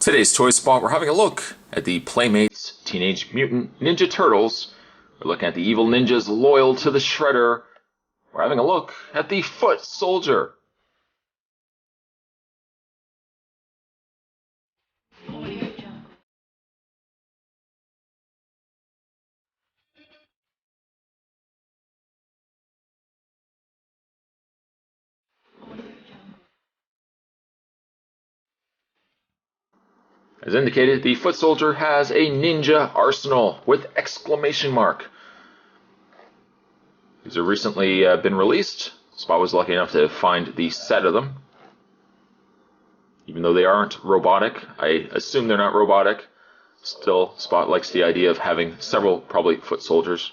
Today's Toy Spot, we're having a look at the Playmates Teenage Mutant Ninja Turtles. We're looking at the evil ninjas loyal to the Shredder. We're having a look at the Foot Soldier. As indicated, the Foot Soldier has a ninja arsenal with exclamation mark. These have recently been released. Spot was lucky enough to find the set of them. Even though they aren't robotic, I assume they're not robotic. Still, Spot likes the idea of having several, probably, Foot Soldiers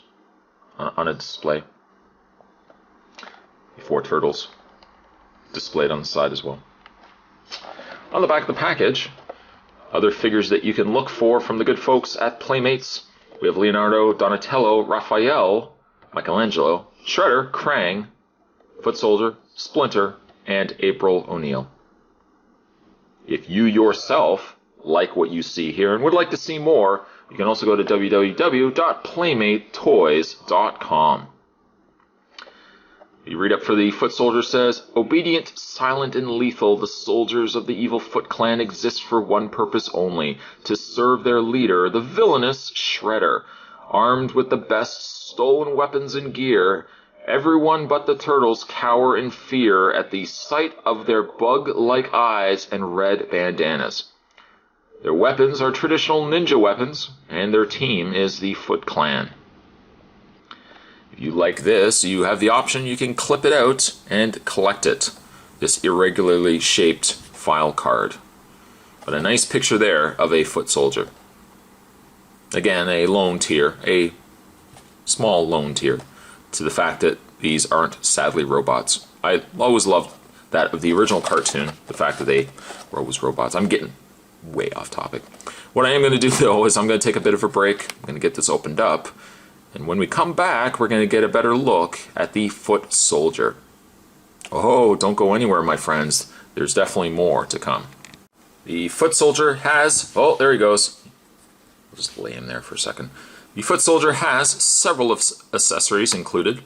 on a display. The 4 turtles displayed on the side as well. On the back of the package, other figures that you can look for from the good folks at Playmates. We have Leonardo, Donatello, Raphael, Michelangelo, Shredder, Krang, Foot Soldier, Splinter, and April O'Neil. If you yourself like what you see here and would like to see more, you can also go to www.playmatetoys.com. You read up for the Foot Soldier says, obedient, silent, and lethal, the soldiers of the evil Foot Clan exist for one purpose only, to serve their leader, the villainous Shredder. Armed with the best stolen weapons and gear, everyone but the turtles cower in fear at the sight of their bug-like eyes and red bandanas. Their weapons are traditional ninja weapons, and their team is the Foot Clan. If you like this, you have the option, you can clip it out and collect it. This irregularly shaped file card. But a nice picture there of a Foot Soldier. Again, a lone tier, a small lone tier, to the fact that these aren't sadly robots. I always loved that of the original cartoon, the fact that they were always robots. I'm getting way off topic. What I am going to do though is I'm going to take a bit of a break. I'm going to get this opened up. And when we come back, we're going to get a better look at the Foot Soldier. Oh, don't go anywhere, my friends. There's definitely more to come. The Foot Soldier has... Oh, there he goes. I'll just lay him there for a second. The Foot Soldier has several accessories included.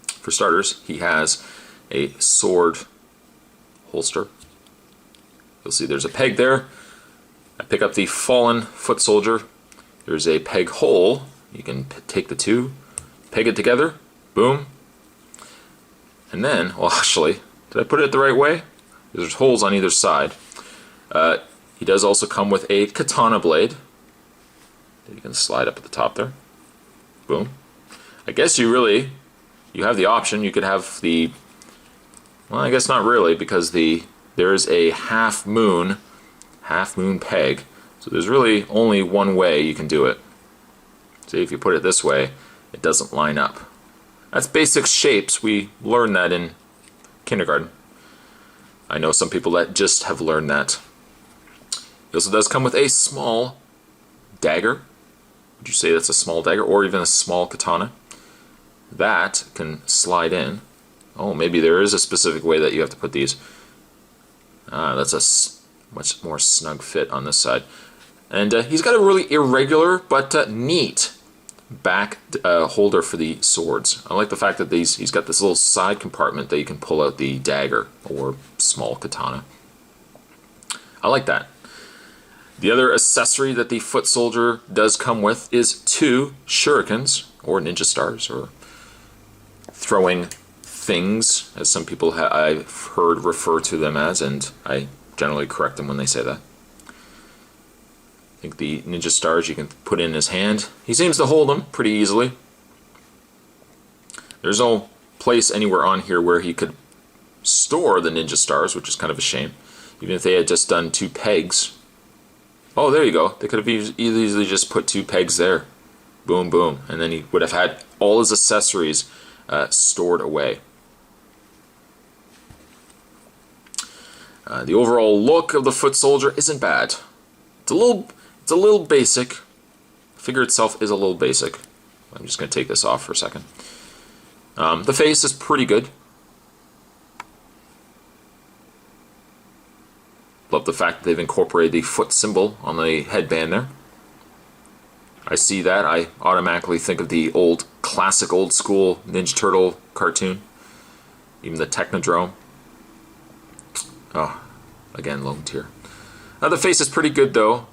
For starters, he has a sword holster. You'll see there's a peg there. I pick up the fallen Foot Soldier. There's a peg hole. You can take the two, peg it together, boom. And then, well actually, did I put it the right way? There's holes on either side. He does also come with a Katana Blade that you can slide up at the top there. Boom. I guess you have the option. You could have the, well I guess not really, because there's a half moon peg. So there's really only one way you can do it. See, if you put it this way, it doesn't line up. That's basic shapes. We learned that in kindergarten. I know some people that just have learned that. It also does come with a small dagger. Would you say that's a small dagger, or even a small katana? That can slide in. Oh, maybe there is a specific way that you have to put these. That's a much more snug fit on this side. And he's got a really irregular but neat back holder for the swords. I like the fact that he's got this little side compartment that you can pull out the dagger or small katana. I like that. The other accessory that the Foot Soldier does come with is 2 shurikens, or ninja stars, or throwing things, as some people I've heard refer to them as, and I generally correct them when they say that. I think the ninja stars you can put in his hand. He seems to hold them pretty easily. There's no place anywhere on here where he could store the ninja stars, which is kind of a shame. Even if they had just done 2 pegs. Oh, there you go. They could have easily just put 2 pegs there. Boom, boom. And then he would have had all his accessories stored away. The overall look of the Foot Soldier isn't bad. It's a little basic. The figure itself is a little basic. I'm just going to take this off for a second. The face is pretty good. Love the fact that they've incorporated the foot symbol on the headband there. I see that, I automatically think of the classic old school Ninja Turtle cartoon. Even the Technodrome. Oh, again, lone tear. Now the face is pretty good though.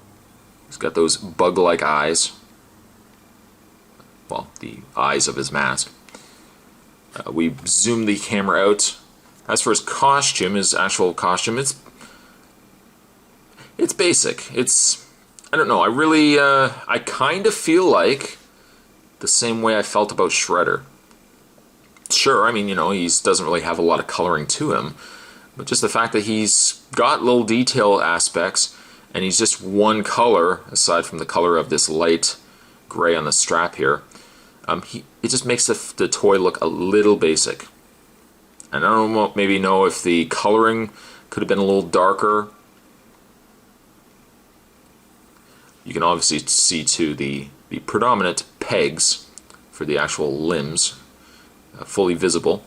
He's got those bug-like eyes. Well, the eyes of his mask. We zoom the camera out. As for his costume, his actual costume, it's basic. I don't know, I kind of feel like the same way I felt about Shredder. Sure, I mean, you know, he doesn't really have a lot of coloring to him, but just the fact that he's got little detail aspects, and he's just one color, aside from the color of this light gray on the strap here, it just makes the toy look a little basic. And I don't maybe know if the coloring could have been a little darker. You can obviously see too the predominant pegs for the actual limbs, fully visible.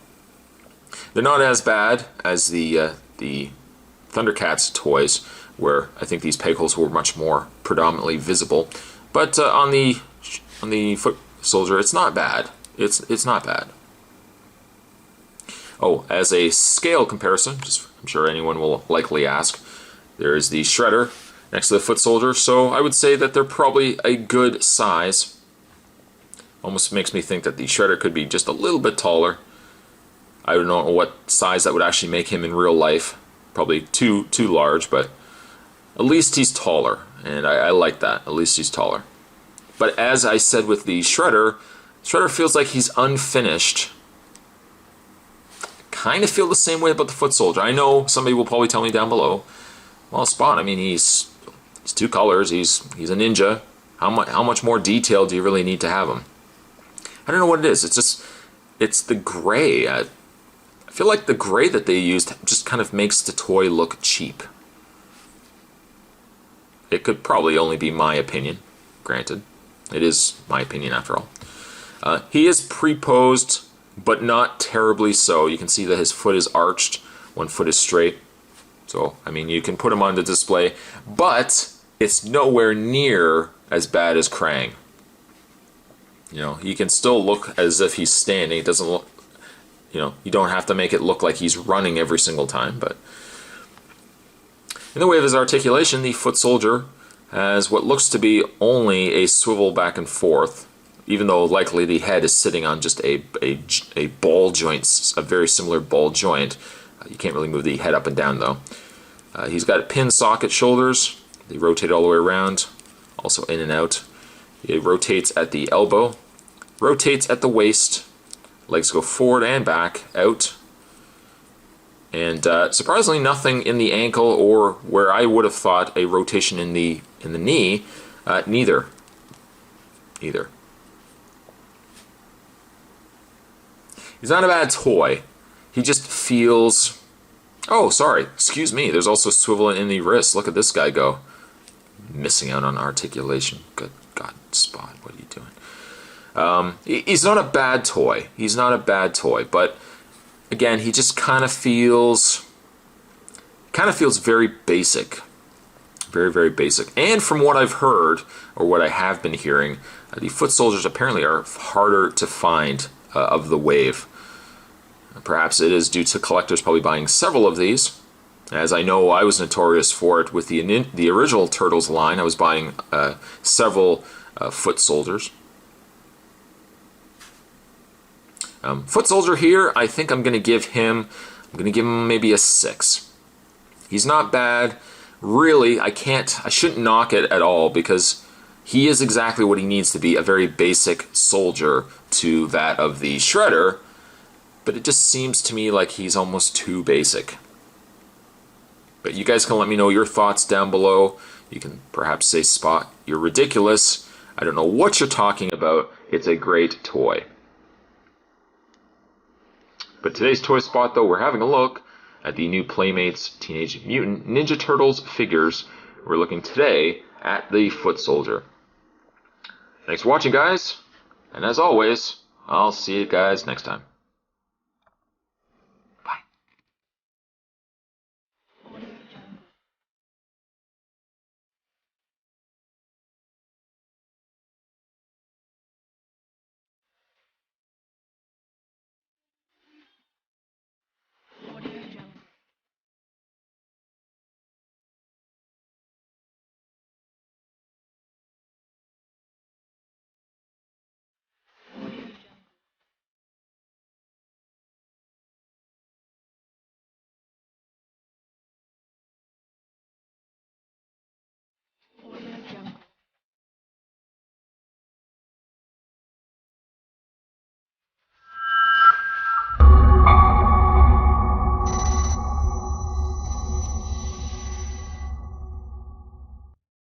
They're not as bad as the Thundercats toys, where I think these peg holes were much more predominantly visible. But on the foot soldier, it's not bad. It's not bad. Oh, as a scale comparison, I'm sure anyone will likely ask, there is the Shredder next to the foot soldier, so I would say that they're probably a good size. Almost makes me think that the Shredder could be just a little bit taller. I don't know what size that would actually make him in real life. Probably too large, but at least he's taller, and I like that. At least he's taller. But as I said with the Shredder feels like he's unfinished. Kind of feel the same way about the foot soldier. I know somebody will probably tell me down below, well, Spot, I mean, he's two colors, he's a ninja. How much more detail do you really need to have him? I don't know what it is. It's the gray. I feel like the gray that they used just kind of makes the toy look cheap. It could probably only be my opinion, granted. It is my opinion after all. He is pre-posed, but not terribly so. You can see that his foot is arched, one foot is straight. So, I mean, you can put him on the display, but it's nowhere near as bad as Krang. You know, he can still look as if he's standing. It doesn't look, you know, you don't have to make it look like he's running every single time, but in the way of his articulation, the foot soldier has what looks to be only a swivel back and forth, even though likely the head is sitting on just a ball joint, a very similar ball joint. You can't really move the head up and down though. He's got pin socket shoulders. They rotate all the way around, also in and out. It rotates at the elbow, rotates at the waist. Legs go forward and back, out. And surprisingly nothing in the ankle or where I would have thought a rotation in the knee, neither. Either. He's not a bad toy. He just feels... Oh, sorry. Excuse me. There's also swivel in the wrist. Look at this guy go. Missing out on articulation. Good God, Spot. What are you doing? He's not a bad toy. He's not a bad toy. But, again, he just kind of feels very basic. Very, very basic. And from what I've heard, or what I have been hearing, the foot soldiers apparently are harder to find of the wave. Perhaps it is due to collectors probably buying several of these. As I know, I was notorious for it with the original Turtles line. I was buying several foot soldiers. Foot soldier here, I think I'm going to give him maybe a 6. He's not bad. Really, I shouldn't knock it at all because he is exactly what he needs to be, a very basic soldier to that of the Shredder. But it just seems to me like he's almost too basic. But you guys can let me know your thoughts down below. You can perhaps say, Spot, you're ridiculous. I don't know what you're talking about. It's a great toy. But today's Toy Spot, though, we're having a look at the new Playmates Teenage Mutant Ninja Turtles figures. We're looking today at the foot soldier. Thanks for watching, guys. And as always, I'll see you guys next time.